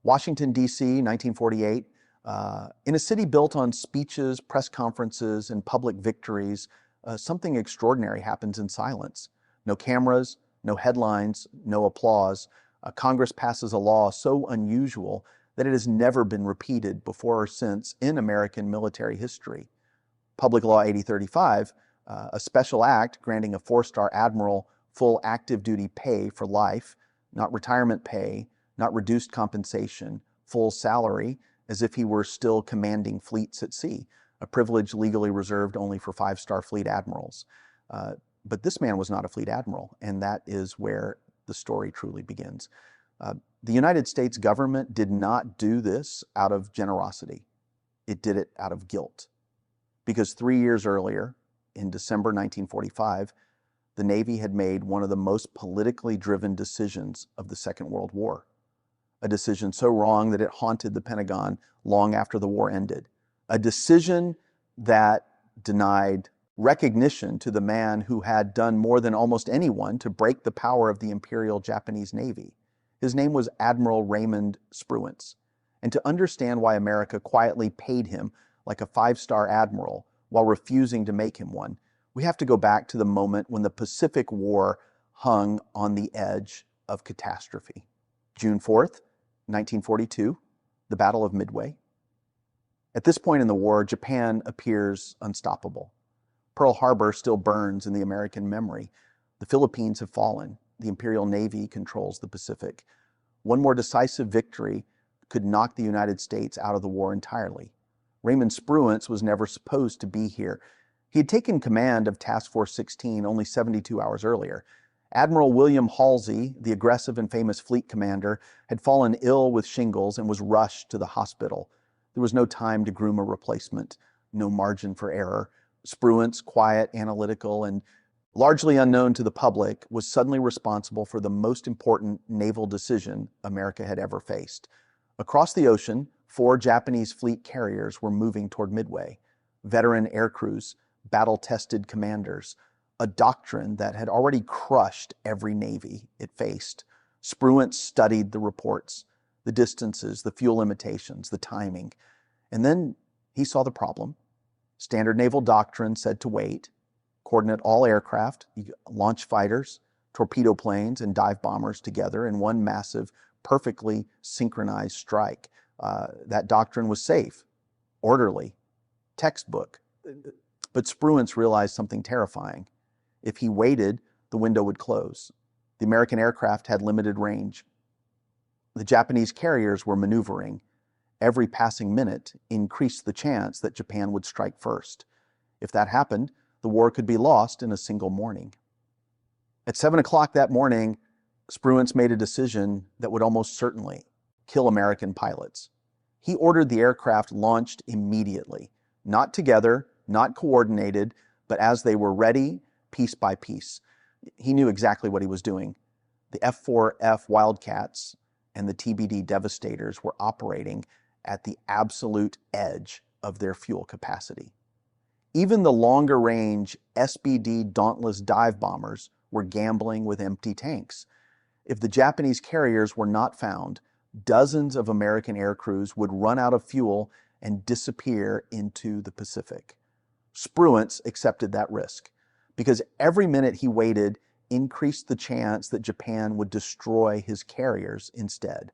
Washington, D.C., 1948. In a city built on speeches, press conferences, and public victories, something extraordinary happens in silence. No cameras, no headlines, no applause. Congress passes a law so unusual that it has never been repeated before or since in American military history. Public Law 8035, a special act granting a four-star admiral full active duty pay for life, not retirement pay, not reduced compensation, full salary, as if he were still commanding fleets at sea, a privilege legally reserved only for five-star fleet admirals. But this man was not a fleet admiral, and that is where the story truly begins. The United States government did not do this out of generosity. It did it out of guilt. Because 3 years earlier, in December 1945, the Navy had made one of the most politically driven decisions of the Second World War. A decision so wrong that it haunted the Pentagon long after the war ended. A decision that denied recognition to the man who had done more than almost anyone to break the power of the Imperial Japanese Navy. His name was Admiral Raymond Spruance. And to understand why America quietly paid him like a five-star admiral while refusing to make him one, we have to go back to the moment when the Pacific War hung on the edge of catastrophe. June 4th, 1942, the Battle of Midway. At this point in the war, Japan appears unstoppable. Pearl Harbor still burns in the American memory. The Philippines have fallen. The Imperial Navy controls the Pacific. One more decisive victory could knock the United States out of the war entirely. Raymond Spruance was never supposed to be here. He had taken command of Task Force 16 only 72 hours earlier. Admiral William Halsey, the aggressive and famous fleet commander, had fallen ill with shingles and was rushed to the hospital. There was no time to groom a replacement, no margin for error. Spruance, quiet, analytical, and largely unknown to the public, was suddenly responsible for the most important naval decision America had ever faced. Across the ocean, 4 Japanese fleet carriers were moving toward Midway. Veteran air crews, battle-tested commanders, a doctrine that had already crushed every navy it faced. Spruance studied the reports, the distances, the fuel limitations, the timing. And then he saw the problem. Standard naval doctrine said to wait, coordinate all aircraft, launch fighters, torpedo planes, and dive bombers together in one massive, perfectly synchronized strike. That doctrine was safe, orderly, textbook. But Spruance realized something terrifying. If he waited, the window would close. The American aircraft had limited range. The Japanese carriers were maneuvering. Every passing minute increased the chance that Japan would strike first. If that happened, the war could be lost in a single morning. At 7 o'clock that morning, Spruance made a decision that would almost certainly kill American pilots. He ordered the aircraft launched immediately, not together, not coordinated, but as they were ready, piece by piece. He knew exactly what he was doing. The F-4F Wildcats and the TBD Devastators were operating at the absolute edge of their fuel capacity. Even the longer-range SBD Dauntless dive bombers were gambling with empty tanks. If the Japanese carriers were not found, dozens of American air crews would run out of fuel and disappear into the Pacific. Spruance accepted that risk because every minute he waited increased the chance that Japan would destroy his carriers instead.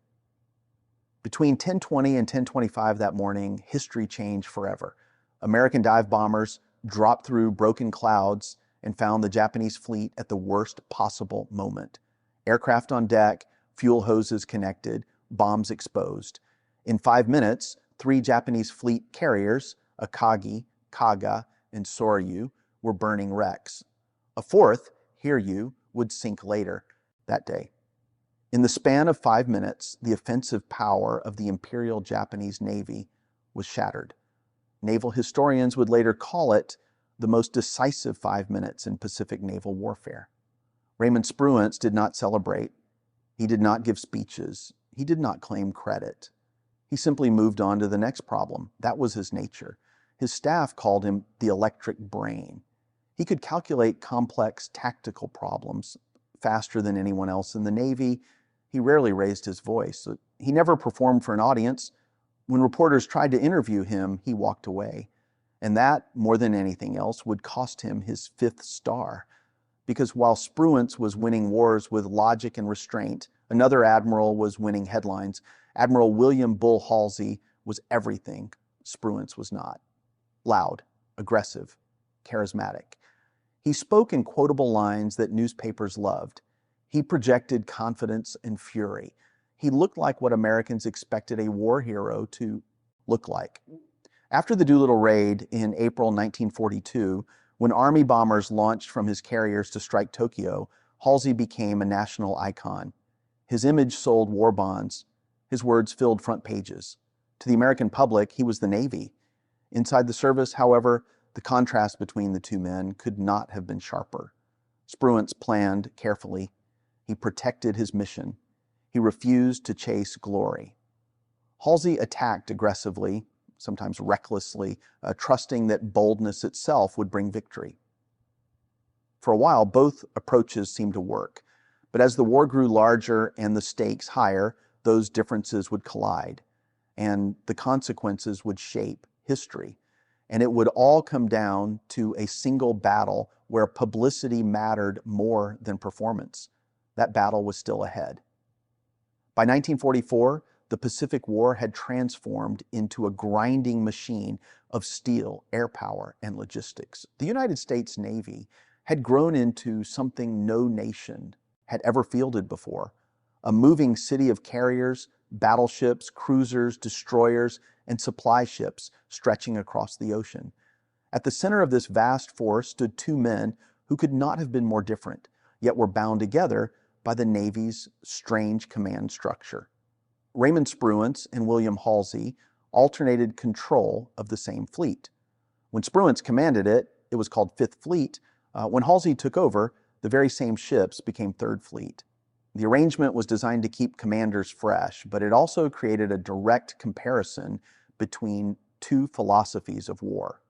Between 10:20 and 10:25 that morning, history changed forever. American dive bombers dropped through broken clouds and found the Japanese fleet at the worst possible moment. Aircraft on deck, fuel hoses connected, bombs exposed. In 5 minutes, 3 Japanese fleet carriers, Akagi, Kaga, and Soryu, were burning wrecks. A 4th, Hiryu, would sink later that day. In the span of 5 minutes, the offensive power of the Imperial Japanese Navy was shattered. Naval historians would later call it the most decisive 5 minutes in Pacific naval warfare. Raymond Spruance did not celebrate. He did not give speeches. He did not claim credit. He simply moved on to the next problem. That was his nature. His staff called him the electric brain. He could calculate complex tactical problems faster than anyone else in the Navy. He rarely raised his voice. He never performed for an audience. When reporters tried to interview him, he walked away. And that, more than anything else, would cost him his 5th star. Because while Spruance was winning wars with logic and restraint, another admiral was winning headlines. Admiral William Bull Halsey was everything Spruance was not. Loud, aggressive, charismatic. He spoke in quotable lines that newspapers loved. He projected confidence and fury. He looked like what Americans expected a war hero to look like. After the Doolittle raid in April 1942, when Army bombers launched from his carriers to strike Tokyo, Halsey became a national icon. His image sold war bonds. His words filled front pages. To the American public, he was the Navy. Inside the service, however, the contrast between the two men could not have been sharper. Spruance planned carefully. He protected his mission. He refused to chase glory. Halsey attacked aggressively, sometimes recklessly, trusting that boldness itself would bring victory. For a while, both approaches seemed to work. But as the war grew larger and the stakes higher, those differences would collide, and the consequences would shape history. And it would all come down to a single battle where publicity mattered more than performance. That battle was still ahead. By 1944, the Pacific War had transformed into a grinding machine of steel, air power, and logistics. The United States Navy had grown into something no nation had ever fielded before, a moving city of carriers, battleships, cruisers, destroyers, and supply ships stretching across the ocean. At the center of this vast force stood two men who could not have been more different, yet were bound together by the Navy's strange command structure. Raymond Spruance and William Halsey alternated control of the same fleet. When Spruance commanded it, it was called Fifth Fleet. When Halsey took over, the very same ships became Third Fleet. The arrangement was designed to keep commanders fresh, but it also created a direct comparison between two philosophies of war.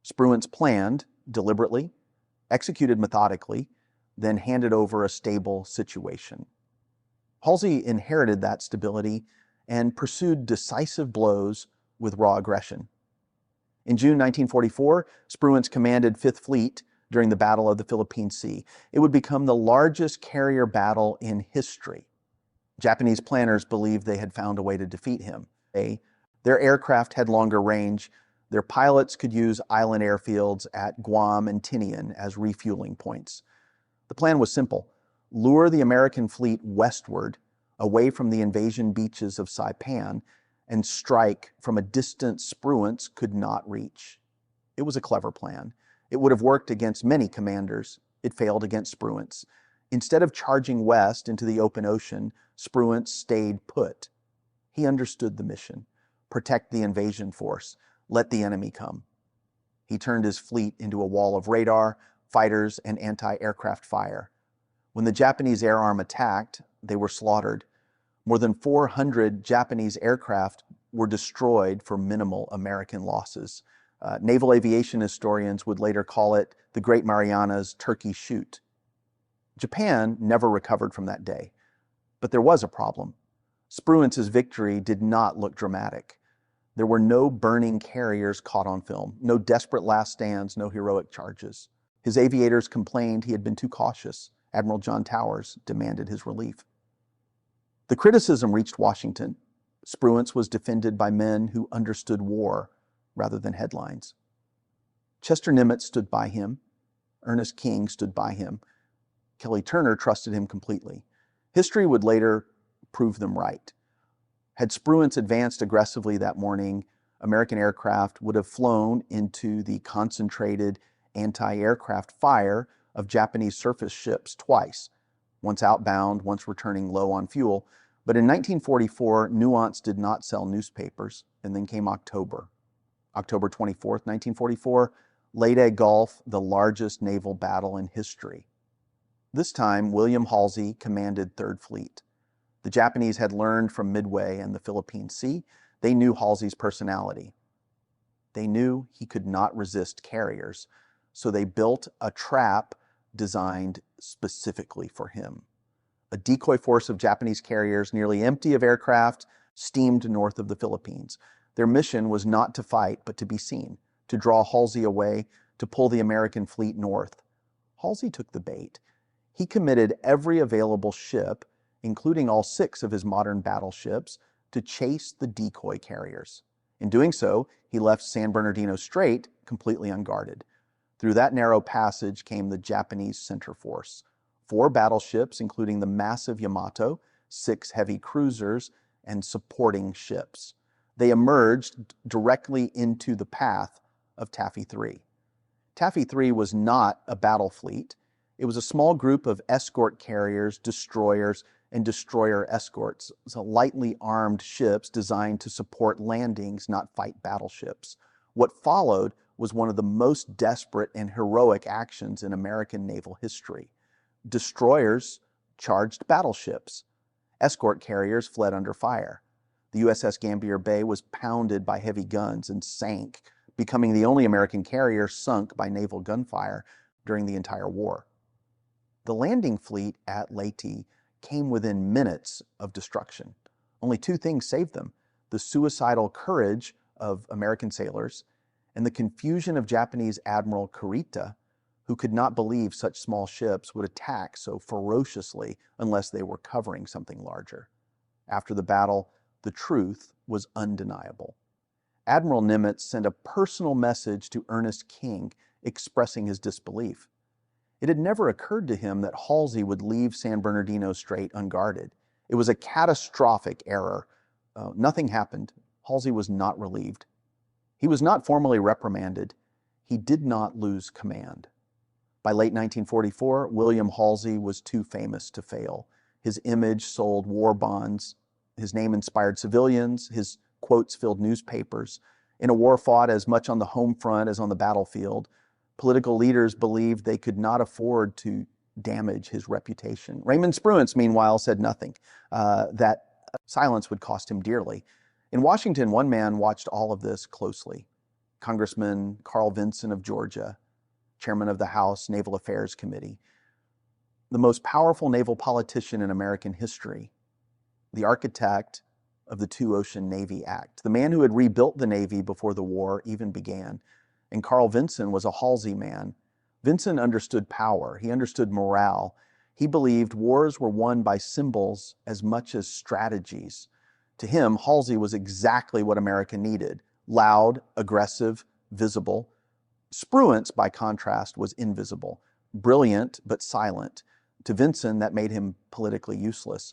Spruance planned deliberately, executed methodically, then handed over a stable situation. Halsey inherited that stability and pursued decisive blows with raw aggression. In June 1944, Spruance commanded Fifth Fleet during the Battle of the Philippine Sea. It would become the largest carrier battle in history. Japanese planners believed they had found a way to defeat him. Their aircraft had longer range. Their pilots could use island airfields at Guam and Tinian as refueling points. The plan was simple: lure the American fleet westward, away from the invasion beaches of Saipan, and strike from a distance Spruance could not reach. It was a clever plan. It would have worked against many commanders. It failed against Spruance. Instead of charging west into the open ocean, Spruance stayed put. He understood the mission: protect the invasion force, let the enemy come. He turned his fleet into a wall of radar, fighters, and anti-aircraft fire. When the Japanese air arm attacked, they were slaughtered. More than 400 Japanese aircraft were destroyed for minimal American losses. Naval aviation historians would later call it the Great Marianas Turkey Shoot. Japan never recovered from that day. But there was a problem. Spruance's victory did not look dramatic. There were no burning carriers caught on film, no desperate last stands, no heroic charges. His aviators complained he had been too cautious. Admiral John Towers demanded his relief. The criticism reached Washington. Spruance was defended by men who understood war rather than headlines. Chester Nimitz stood by him. Ernest King stood by him. Kelly Turner trusted him completely. History would later prove them right. Had Spruance advanced aggressively that morning, American aircraft would have flown into the concentrated anti-aircraft fire of Japanese surface ships twice, once outbound, once returning low on fuel. But in 1944, Nuance did not sell newspapers, and then came October. October 24th, 1944, Leyte Gulf, the largest naval battle in history. This time, William Halsey commanded Third Fleet. The Japanese had learned from Midway and the Philippine Sea. They knew Halsey's personality. They knew he could not resist carriers, so they built a trap designed specifically for him. A decoy force of Japanese carriers, nearly empty of aircraft, steamed north of the Philippines. Their mission was not to fight, but to be seen, to draw Halsey away, to pull the American fleet north. Halsey took the bait. He committed every available ship, including all 6 of his modern battleships, to chase the decoy carriers. In doing so, he left San Bernardino Strait completely unguarded. Through that narrow passage came the Japanese center force. 4 battleships, including the massive Yamato, 6 heavy cruisers, and supporting ships. They emerged directly into the path of Taffy 3. Taffy 3 was not a battle fleet. It was a small group of escort carriers, destroyers, and destroyer escorts, so lightly armed ships designed to support landings, not fight battleships. What followed was one of the most desperate and heroic actions in American naval history. Destroyers charged battleships. Escort carriers fled under fire. The USS Gambier Bay was pounded by heavy guns and sank, becoming the only American carrier sunk by naval gunfire during the entire war. The landing fleet at Leyte came within minutes of destruction. Only 2 things saved them: the suicidal courage of American sailors and the confusion of Japanese Admiral Kurita, who could not believe such small ships would attack so ferociously unless they were covering something larger. After the battle, the truth was undeniable. Admiral Nimitz sent a personal message to Ernest King expressing his disbelief. It had never occurred to him that Halsey would leave San Bernardino Strait unguarded. It was a catastrophic error. Nothing happened. Halsey was not relieved. He was not formally reprimanded. He did not lose command. By late 1944, William Halsey was too famous to fail. His image sold war bonds. His name inspired civilians. His quotes filled newspapers. In a war fought as much on the home front as on the battlefield, political leaders believed they could not afford to damage his reputation. Raymond Spruance, meanwhile, said nothing. That silence would cost him dearly. In Washington, one man watched all of this closely. Congressman Carl Vinson of Georgia, chairman of the House Naval Affairs Committee, the most powerful naval politician in American history, the architect of the Two-Ocean Navy Act, the man who had rebuilt the Navy before the war even began. And Carl Vinson was a Halsey man. Vinson understood power. He understood morale. He believed wars were won by symbols as much as strategies. To him, Halsey was exactly what America needed: loud, aggressive, visible. Spruance, by contrast, was invisible, brilliant but silent. To Vinson, that made him politically useless.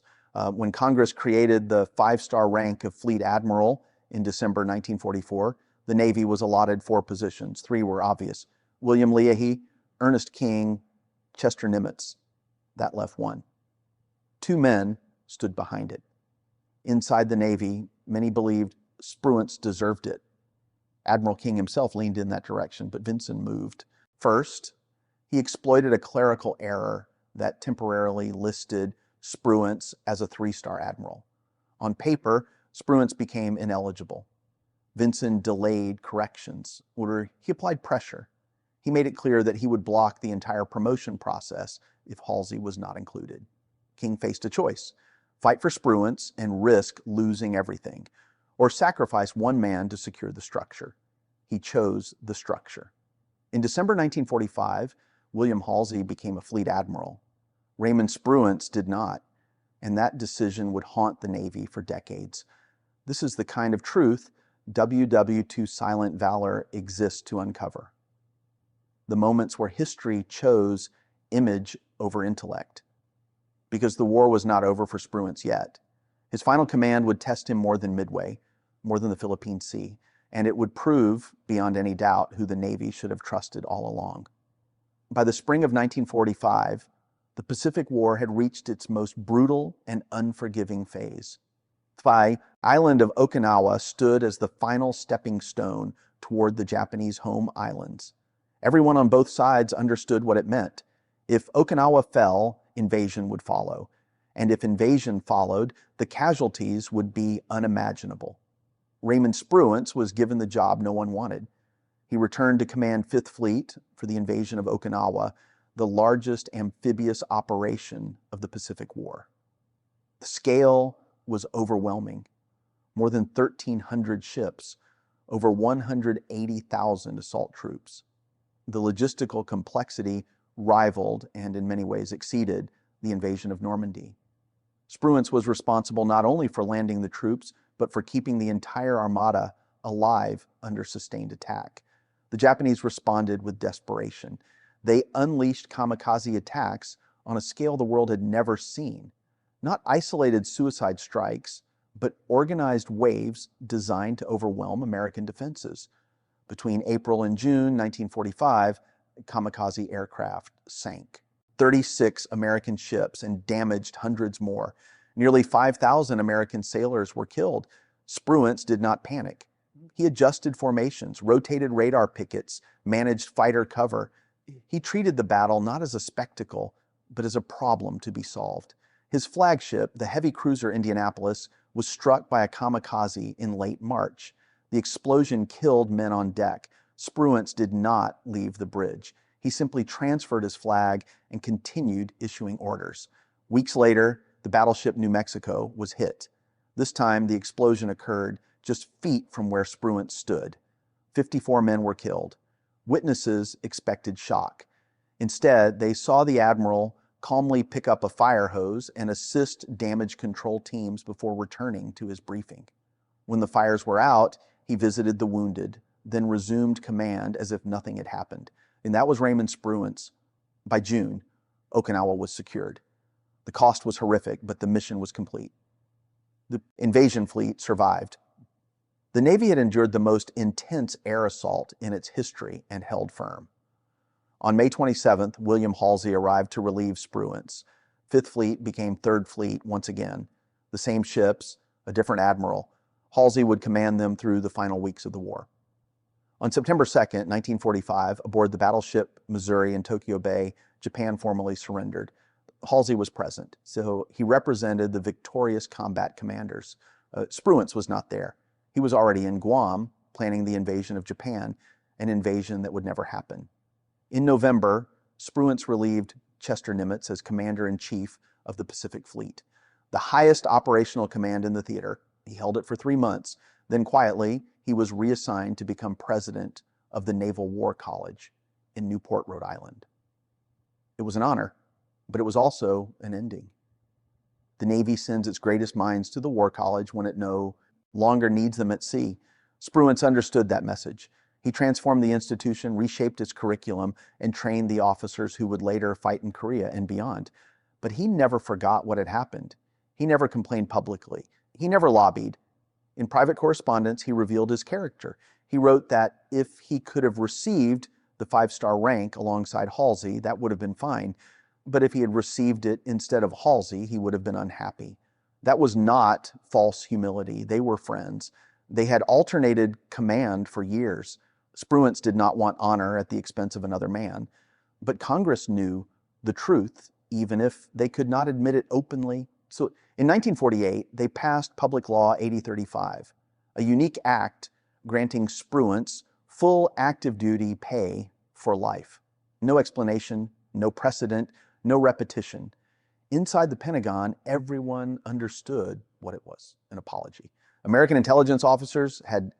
When Congress created the 5-star rank of Fleet Admiral in December 1944, the Navy was allotted 4 positions. 3 were obvious: William Leahy, Ernest King, Chester Nimitz. That left 1. 2 men stood behind it. Inside the Navy, many believed Spruance deserved it. Admiral King himself leaned in that direction, but Vinson moved. First, he exploited a clerical error that temporarily listed Spruance as a 3-star admiral. On paper, Spruance became ineligible. Vinson delayed corrections, or he applied pressure. He made it clear that he would block the entire promotion process if Halsey was not included. King faced a choice: fight for Spruance and risk losing everything, or sacrifice one man to secure the structure. He chose the structure. In December 1945, William Halsey became a fleet admiral. Raymond Spruance did not, and that decision would haunt the Navy for decades. This is the kind of truth WW2 Silent Valor exists to uncover. The moments where history chose image over intellect. Because the war was not over for Spruance yet. His final command would test him more than Midway, more than the Philippine Sea, and it would prove, beyond any doubt, who the Navy should have trusted all along. By the spring of 1945, the Pacific War had reached its most brutal and unforgiving phase. The island of Okinawa stood as the final stepping stone toward the Japanese home islands. Everyone on both sides understood what it meant. If Okinawa fell, invasion would follow. And if invasion followed, the casualties would be unimaginable. Raymond Spruance was given the job no one wanted. He returned to command 5th Fleet for the invasion of Okinawa, the largest amphibious operation of the Pacific War. The scale was overwhelming. More than 1,300 ships, over 180,000 assault troops. The logistical complexity rivaled and in many ways exceeded the invasion of Normandy. Spruance was responsible not only for landing the troops, but for keeping the entire armada alive under sustained attack. The Japanese responded with desperation. They unleashed kamikaze attacks on a scale the world had never seen. Not isolated suicide strikes, but organized waves designed to overwhelm American defenses. Between April and June 1945, kamikaze aircraft sank. 36 American ships and damaged hundreds more. Nearly 5,000 American sailors were killed. Spruance did not panic. He adjusted formations, rotated radar pickets, managed fighter cover. He treated the battle not as a spectacle, but as a problem to be solved. His flagship, the heavy cruiser Indianapolis, was struck by a kamikaze in late March. The explosion killed men on deck. Spruance did not leave the bridge. He simply transferred his flag and continued issuing orders. Weeks later, the battleship New Mexico was hit. This time, the explosion occurred just feet from where Spruance stood. 54 men were killed. Witnesses expected shock. Instead, they saw the admiral calmly pick up a fire hose and assist damage control teams before returning to his briefing. When the fires were out, he visited the wounded, then resumed command as if nothing had happened. And that was Raymond Spruance. By June, Okinawa was secured. The cost was horrific, but the mission was complete. The invasion fleet survived. The Navy had endured the most intense air assault in its history and held firm. On May 27th, William Halsey arrived to relieve Spruance. Fifth Fleet became Third Fleet once again. The same ships, a different admiral. Halsey would command them through the final weeks of the war. On September 2nd, 1945, aboard the battleship Missouri in Tokyo Bay, Japan formally surrendered. Halsey was present, so he represented the victorious combat commanders. Spruance was not there. He was already in Guam, planning the invasion of Japan, an invasion that would never happen. In November, Spruance relieved Chester Nimitz as Commander-in-Chief of the Pacific Fleet, the highest operational command in the theater. He held it for 3 months. Then quietly, he was reassigned to become president of the Naval War College in Newport, Rhode Island. It was an honor, but it was also an ending. The Navy sends its greatest minds to the War College when it no longer needs them at sea. Spruance understood that message. He transformed the institution, reshaped its curriculum, and trained the officers who would later fight in Korea and beyond. But he never forgot what had happened. He never complained publicly. He never lobbied. In private correspondence, he revealed his character. He wrote that if he could have received the 5-star rank alongside Halsey, that would have been fine. But if he had received it instead of Halsey, he would have been unhappy. That was not false humility. They were friends. They had alternated command for years. Spruance did not want honor at the expense of another man. But Congress knew the truth, even if they could not admit it openly. So in 1948, they passed Public Law 8035, a unique act granting Spruance full active duty pay for life. No explanation, no precedent, no repetition. Inside the Pentagon, everyone understood what it was, an apology. American intelligence officers had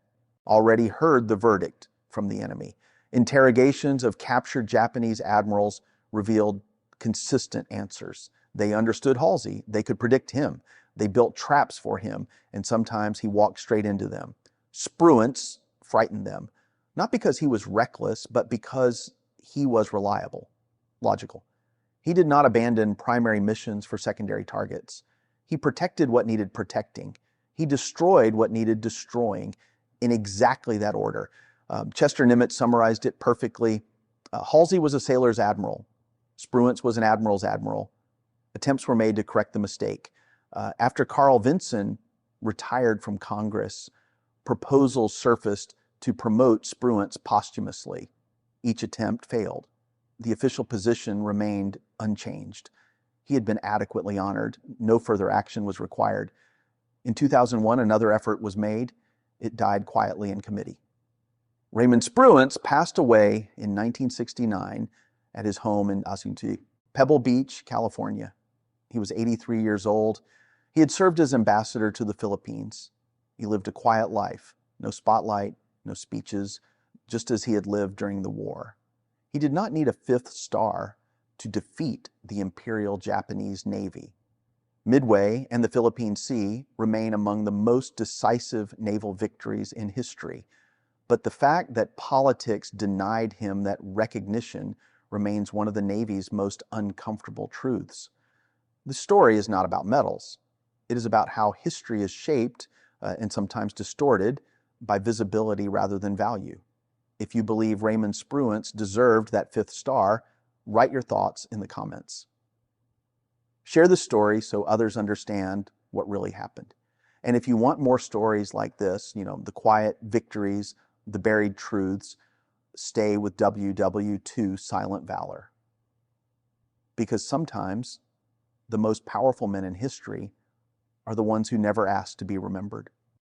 already heard the verdict from the enemy. Interrogations of captured Japanese admirals revealed consistent answers. They understood Halsey. They could predict him. They built traps for him, and sometimes he walked straight into them. Spruance frightened them, not because he was reckless, but because he was reliable, logical. He did not abandon primary missions for secondary targets. He protected what needed protecting. He destroyed what needed destroying in exactly that order. Chester Nimitz summarized it perfectly. Halsey was a sailor's admiral. Spruance was an admiral's admiral. Attempts were made to correct the mistake. After Carl Vinson retired from Congress, proposals surfaced to promote Spruance posthumously. Each attempt failed. The official position remained unchanged. He had been adequately honored. No further action was required. In 2001, another effort was made. It died quietly in committee. Raymond Spruance passed away in 1969 at his home in Asunti, Pebble Beach, California. He was 83 years old. He had served as ambassador to the Philippines. He lived a quiet life, no spotlight, no speeches, just as he had lived during the war. He did not need a fifth star to defeat the Imperial Japanese Navy. Midway and the Philippine Sea remain among the most decisive naval victories in history, but the fact that politics denied him that recognition remains one of the Navy's most uncomfortable truths. The story is not about medals. It is about how history is shaped and sometimes distorted by visibility rather than value. If you believe Raymond Spruance deserved that fifth star, write your thoughts in the comments. Share the story so others understand what really happened. And if you want more stories like this, the quiet victories, the buried truths, stay with WW2 Silent Valor. Because sometimes the most powerful men in history are the ones who never asked to be remembered.